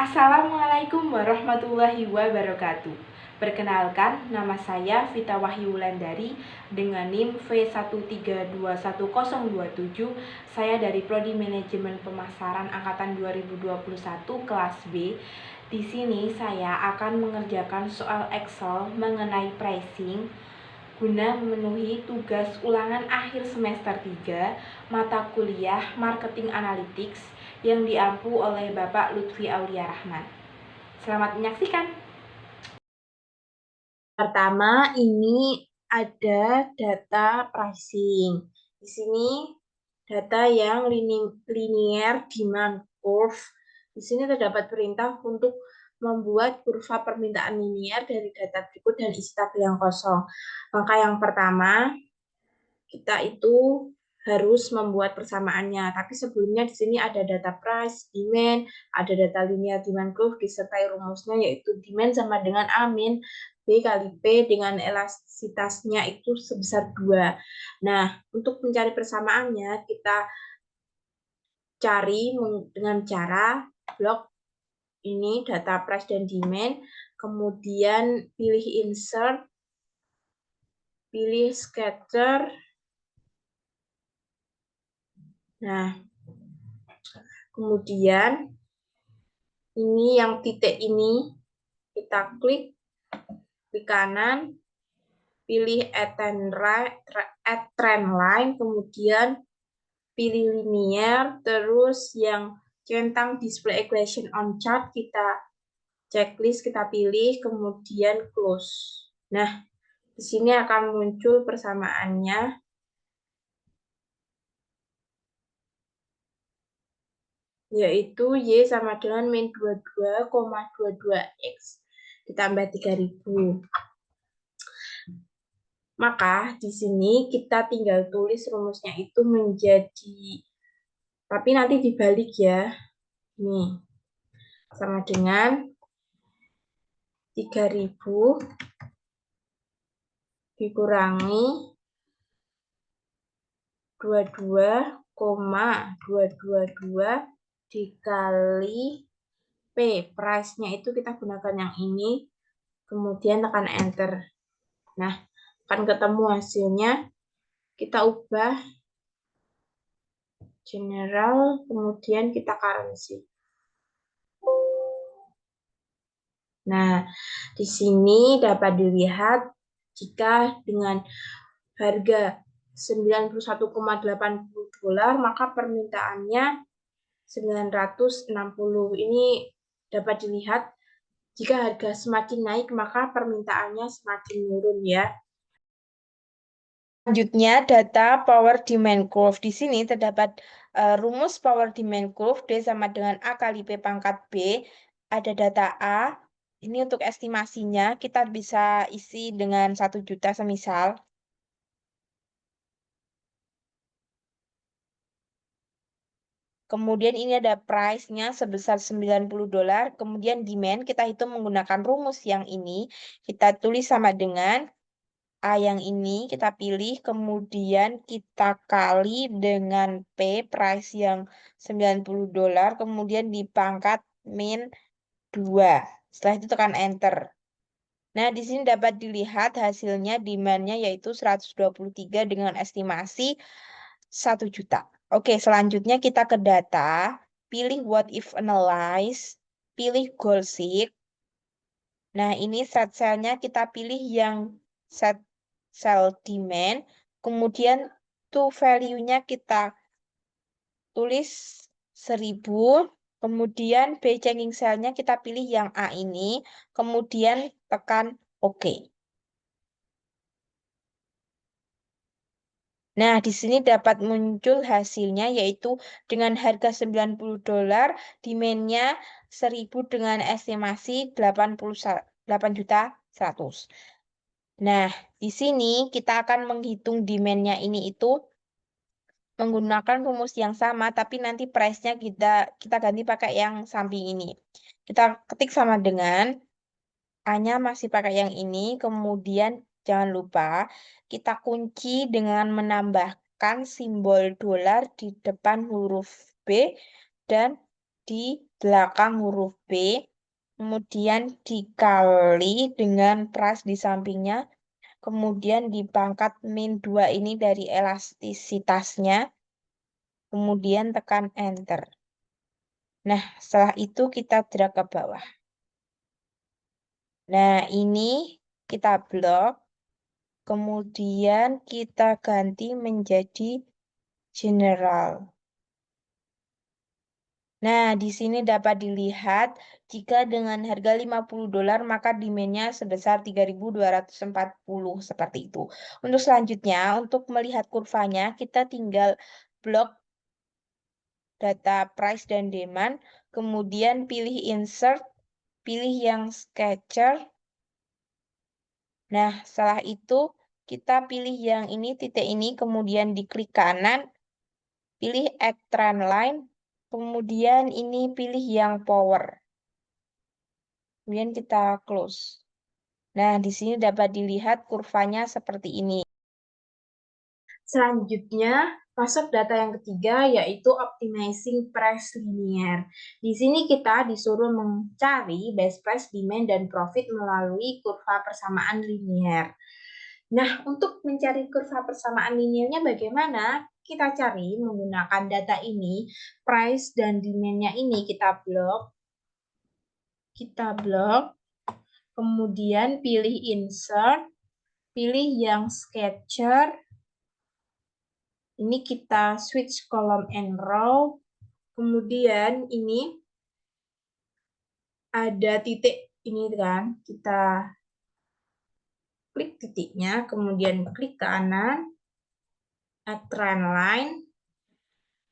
Assalamualaikum warahmatullahi wabarakatuh. Perkenalkan, nama saya Vita Wahyu Wulandari dengan NIM V1321027. Saya dari Prodi Manajemen Pemasaran Angkatan 2021 kelas B. Di sini saya akan mengerjakan soal Excel mengenai pricing guna memenuhi tugas ulangan akhir semester 3 mata kuliah Marketing Analytics yang diampu oleh Bapak Lutfi Aulia Rahman. Selamat menyaksikan. Pertama, ini ada data pricing. Di sini data yang linear demand curve. Di sini terdapat perintah untuk membuat kurva permintaan linear dari data berikut dan isi tabel yang kosong. Langkah yang pertama, kita itu harus membuat persamaannya. Tapi sebelumnya di sini ada data price, demand, ada data linear demand curve disertai rumusnya yaitu demand sama dengan A min B kali P dengan elastisitasnya itu sebesar 2. Nah, untuk mencari persamaannya kita cari dengan cara blok ini data price dan demand, kemudian pilih insert, pilih scatter. Nah, kemudian ini yang titik ini kita klik kanan, pilih add trend line, kemudian pilih linear, terus yang centang display equation on chart kita checklist, kita pilih, kemudian close. Nah, di sini akan muncul persamaannya, yaitu Y sama dengan min 22,22X ditambah 3000. Maka di sini kita tinggal tulis rumusnya itu menjadi, tapi nanti dibalik ya. Nih, sama dengan 3000 dikurangi 22,222 dikali P. Price-nya itu kita gunakan yang ini, kemudian tekan enter. Nah, akan ketemu hasilnya. Kita ubah general, kemudian kita currency. Nah, di sini dapat dilihat jika dengan harga 91,80 dolar maka permintaannya 960. Ini dapat dilihat jika harga semakin naik maka permintaannya semakin menurun ya. Selanjutnya data power demand curve. Di sini terdapat rumus power demand curve D sama dengan A kali P pangkat B. Ada data A. Ini untuk estimasinya kita bisa isi dengan 1 juta semisal. Kemudian ini ada price-nya sebesar 90 dolar. Kemudian demand kita hitung menggunakan rumus yang ini. Kita tulis sama dengan A yang ini kita pilih, kemudian kita kali dengan P, price yang 90 dolar, kemudian dipangkat min 2. Setelah itu tekan enter. Nah, di sini dapat dilihat hasilnya demand-nya yaitu 123 dengan estimasi 1 juta. Oke, selanjutnya kita ke data, pilih what if analyze, pilih goal seek. Nah, ini set cell-nya kita pilih yang set cell demand, kemudian to value-nya kita tulis 1000, kemudian B checking cell-nya kita pilih yang A ini, kemudian tekan OK. Nah, di sini dapat muncul hasilnya yaitu dengan harga 90 dolar, demand-nya 1000 dengan estimasi 88 juta 100. Nah, di sini kita akan menghitung demand-nya ini itu menggunakan rumus yang sama, tapi nanti price-nya kita ganti pakai yang samping ini. Kita ketik sama dengan A-nya masih pakai yang ini, kemudian jangan lupa kita kunci dengan menambahkan simbol dolar di depan huruf B dan di belakang huruf B, kemudian dikali dengan price di sampingnya, kemudian dipangkat min 2 ini dari elastisitasnya, kemudian tekan enter. Nah, setelah itu kita drag ke bawah. Nah, ini kita blok, kemudian kita ganti menjadi general. Nah, di sini dapat dilihat jika dengan harga $50 maka demand-nya sebesar 3.240 seperti itu. Untuk selanjutnya, untuk melihat kurvanya, kita tinggal blok data price dan demand, kemudian pilih insert, pilih yang sketcher. Nah, setelah itu kita pilih yang ini, titik ini, kemudian diklik kanan, pilih add trend line, kemudian ini pilih yang power. Kemudian kita close. Nah, di sini dapat dilihat kurvanya seperti ini. Selanjutnya, masuk data yang ketiga, yaitu optimizing price linear. Di sini kita disuruh mencari best price, demand, dan profit melalui kurva persamaan linear. Nah, untuk mencari kurva persamaan linearnya bagaimana? Kita cari menggunakan data ini, price dan demand-nya ini kita blok, kemudian pilih insert, pilih yang sketcher, ini kita switch column and row, kemudian ini ada titik ini kan, kita klik titiknya, kemudian klik kanan, add trend line,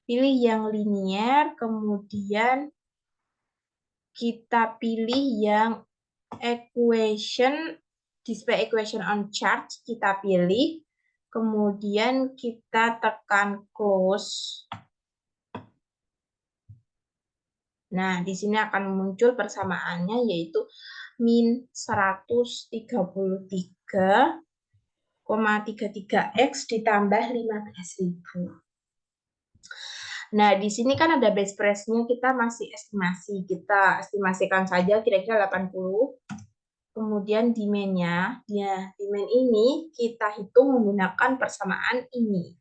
pilih yang linear, kemudian kita pilih yang equation, display equation on chart, kita pilih, kemudian kita tekan close. Nah, di sini akan muncul persamaannya, yaitu min 133,33x ditambah 15.000. Nah, di sini kan ada base price-nya, kita masih estimasi. Kita estimasikan saja kira-kira 80. Kemudian demand-nya, demand ini kita hitung menggunakan persamaan ini.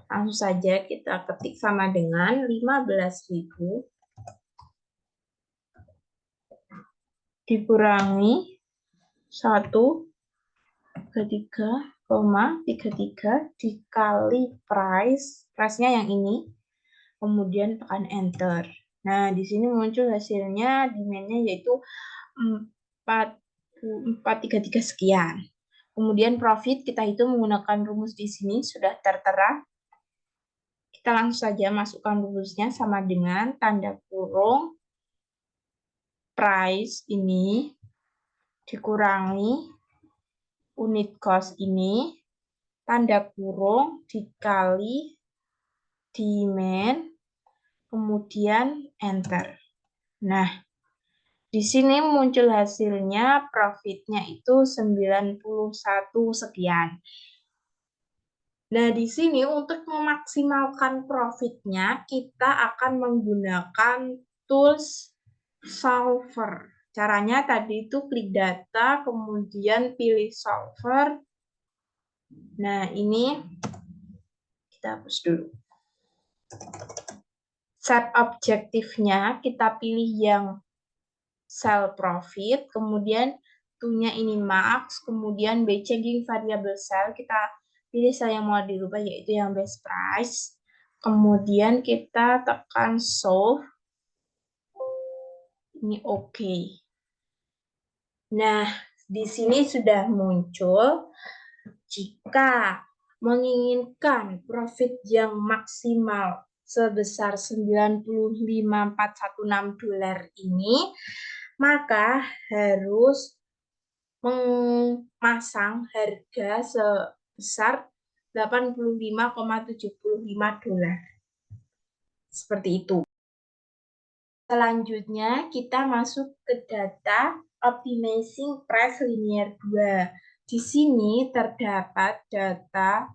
Langsung saja kita ketik sama dengan 15.000 dikurangi 133,33 dikali price-nya yang ini, kemudian tekan enter. Nah, di sini muncul hasilnya, demand-nya yaitu 433 sekian. Kemudian profit kita hitung menggunakan rumus di sini sudah tertera. Kita langsung saja masukkan rumusnya sama dengan tanda kurung price ini dikurangi unit cost ini, tanda kurung dikali demand, kemudian enter. Nah, di sini muncul hasilnya, profitnya itu 91 sekian. Nah, di sini untuk memaksimalkan profitnya, kita akan menggunakan tools solver. Caranya tadi itu klik data, kemudian pilih solver. Nah, ini kita hapus dulu. Set objektifnya, kita pilih yang sell profit, kemudian to-nya ini max, kemudian by changing variable sell, kita pilih sel yang mau dirubah, yaitu yang best price. Kemudian kita tekan solve. Ini oke. Nah, di sini sudah muncul. Jika menginginkan profit yang maksimal sebesar $95.416 ini, maka harus memasang harga sebesar $85,75. Seperti itu. Selanjutnya kita masuk ke data optimizing price linear 2. Di sini terdapat data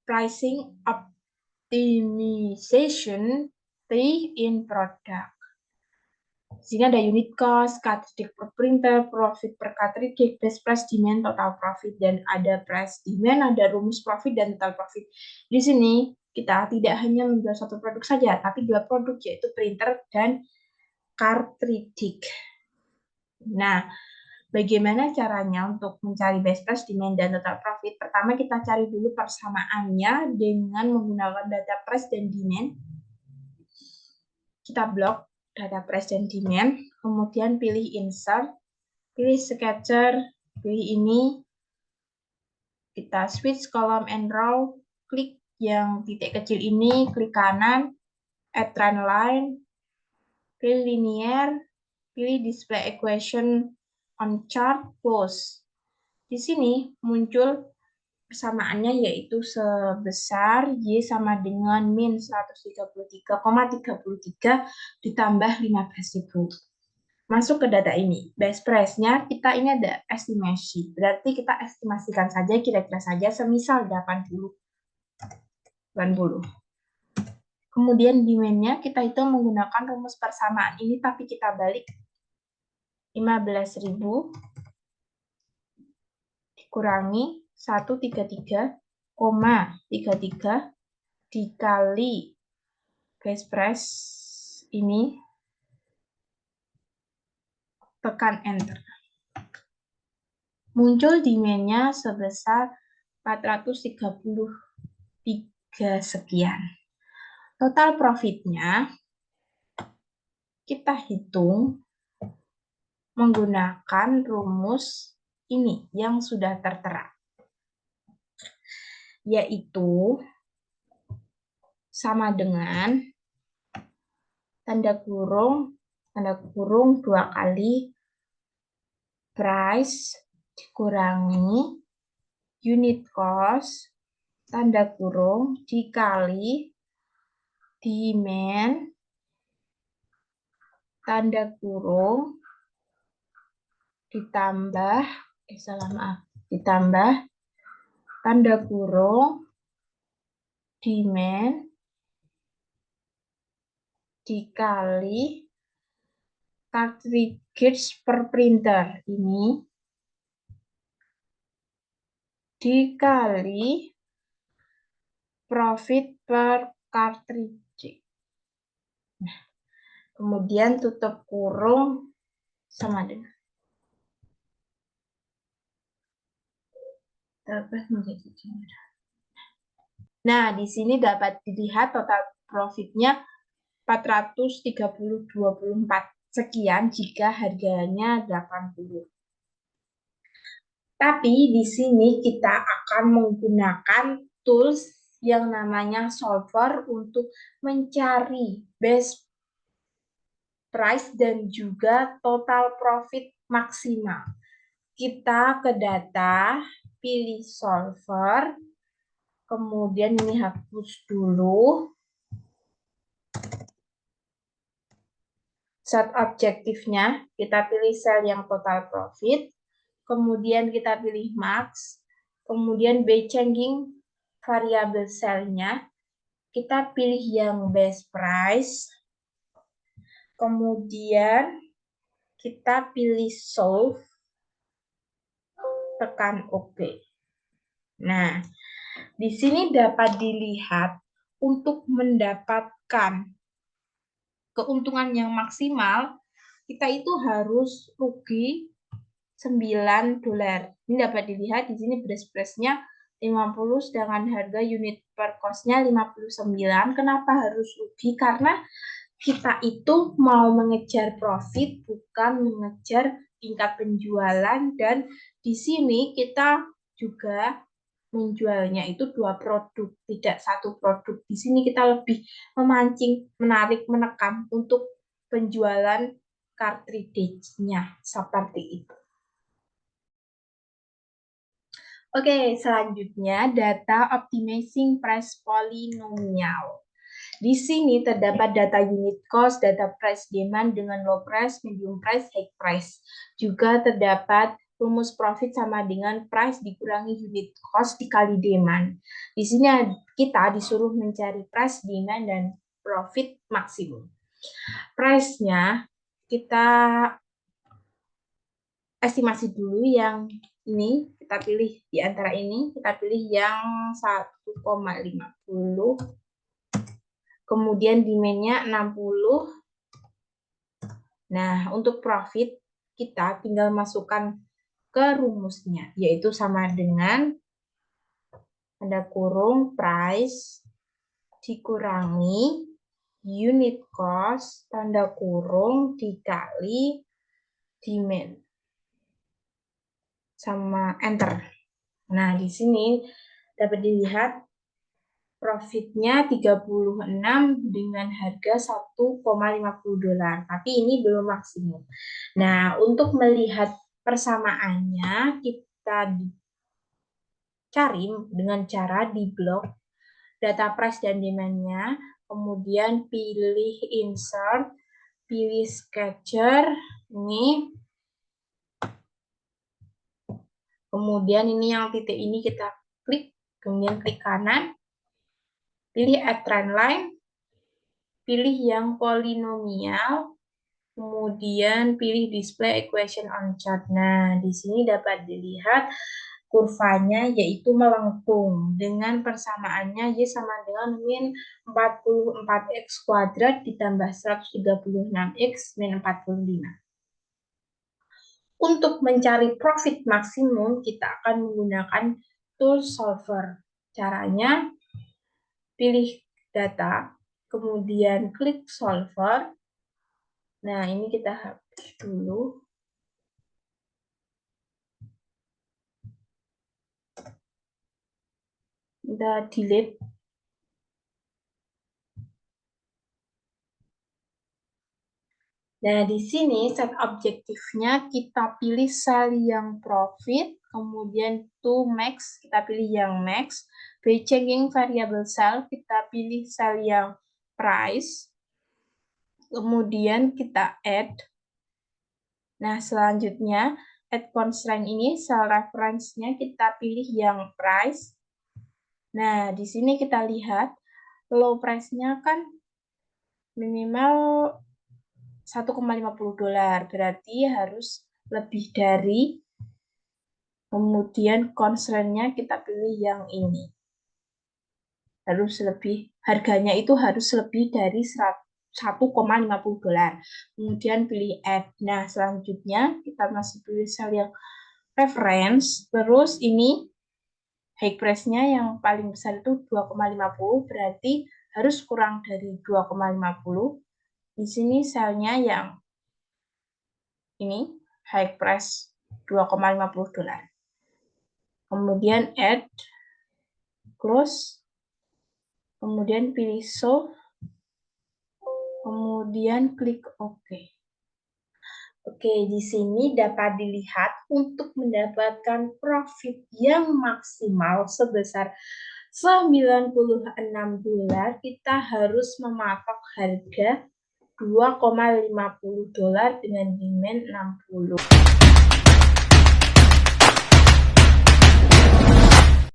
pricing optimization quantity in product. Di sini ada unit cost, cartridge per printer, profit per cartridge, best price, demand, total profit, dan ada price demand, ada rumus profit dan total profit. Di sini kita tidak hanya menjual satu produk saja, tapi dua produk, yaitu printer dan cartridge. Nah, bagaimana caranya untuk mencari best price, demand, dan total profit? Pertama, kita cari dulu persamaannya dengan menggunakan data price dan demand. Kita blok data price dan demand, kemudian pilih insert, pilih sketcher, pilih ini, kita switch column and row, klik yang titik kecil ini, klik kanan, add trend line, pilih linear, pilih display equation on chart, close. Di sini muncul persamaannya, yaitu sebesar Y sama dengan min 133,33 ditambah 15.000. Masuk ke data ini. Best price-nya kita ini ada estimasi. Berarti kita estimasikan saja, kira-kira saja, semisal 80. Kemudian demand-nya kita itu menggunakan rumus persamaan ini, tapi kita balik 15.000 dikurangi 133,33 dikali best price ini, tekan enter. Muncul demand-nya sebesar 433 sekian. Total profit-nya kita hitung menggunakan rumus ini yang sudah tertera, yaitu sama dengan tanda kurung 2 kali price dikurangi unit cost tanda kurung dikali demand tanda kurung ditambah ditambah tanda kurung demand dikali cartridge per printer ini dikali profit per cartridge. Nah, kemudian tutup kurung sama dengan Nah, di sini dapat dilihat total profitnya 430,24 sekian jika harganya 80. Tapi di sini kita akan menggunakan tools yang namanya solver untuk mencari best price dan juga total profit maksimal. Kita ke data, pilih solver, kemudian ini hapus dulu. Set objektifnya, kita pilih sel yang total profit, kemudian kita pilih max, kemudian by changing variabel selnya, kita pilih yang best price, kemudian kita pilih solve, tekan OK. Nah, di sini dapat dilihat untuk mendapatkan keuntungan yang maksimal, kita itu harus rugi $9. Ini dapat dilihat di sini best price-nya 50, sedangkan harga unit per cost-nya 59. Kenapa harus rugi? Karena kita itu mau mengejar profit, bukan mengejar tingkat penjualan, dan di sini kita juga menjualnya itu 2 produk, tidak 1 produk. Di sini kita lebih memancing, menarik, menekan untuk penjualan cartridge-nya, seperti itu. Oke, selanjutnya data optimizing price polynomial. Di sini terdapat data unit cost, data price demand dengan low price, medium price, high price. Juga terdapat rumus profit sama dengan price dikurangi unit cost dikali demand. Di sini kita disuruh mencari price, demand, dan profit maksimum. Price-nya kita estimasi dulu yang ini, kita pilih di antara ini, kita pilih yang 1,50. Kemudian demand-nya 60. Nah, untuk profit kita tinggal masukkan ke rumusnya, yaitu sama dengan tanda kurung price dikurangi unit cost tanda kurung dikali demand sama enter. Nah, di sini dapat dilihat profitnya 36 dengan harga 1,50 dolar. Tapi ini belum maksimum. Nah, untuk melihat persamaannya kita cari dengan cara di blok data price dan demand-nya, kemudian pilih insert, pilih sketcher, ini. Kemudian ini yang titik ini kita klik, kemudian klik kanan, pilih add trend line, pilih yang polinomial, kemudian pilih display equation on chart. Nah, di sini dapat dilihat kurvanya yaitu melengkung dengan persamaannya Y sama dengan min 44x kuadrat ditambah 136x min 45. Untuk mencari profit maksimum, kita akan menggunakan tool solver. Caranya, pilih data, kemudian klik solver. Nah, ini kita hapus dulu. Kita delete. Nah, di sini set objektifnya kita pilih sel yang profit, kemudian to max, kita pilih yang max. By changing variable cell, kita pilih sel yang price, kemudian kita add. Nah, selanjutnya, add constraint ini, sel reference-nya kita pilih yang price. Nah, di sini kita lihat, low price-nya kan minimal 1,50 dolar, berarti harus lebih dari, kemudian constraint-nya kita pilih yang ini. Harus lebih, harganya itu harus lebih dari 1,50 dolar. Kemudian pilih add. Nah, selanjutnya kita masih pilih sel yang reference, terus ini high price-nya yang paling besar itu 2,50, berarti harus kurang dari 2,50. Di sini selnya yang ini high price 2,50 dolar. Kemudian add, close, kemudian pilih show, kemudian klik OK. Oke, di sini dapat dilihat untuk mendapatkan profit yang maksimal sebesar 96 dolar, kita harus mematok harga 2,50 dolar dengan demand 60.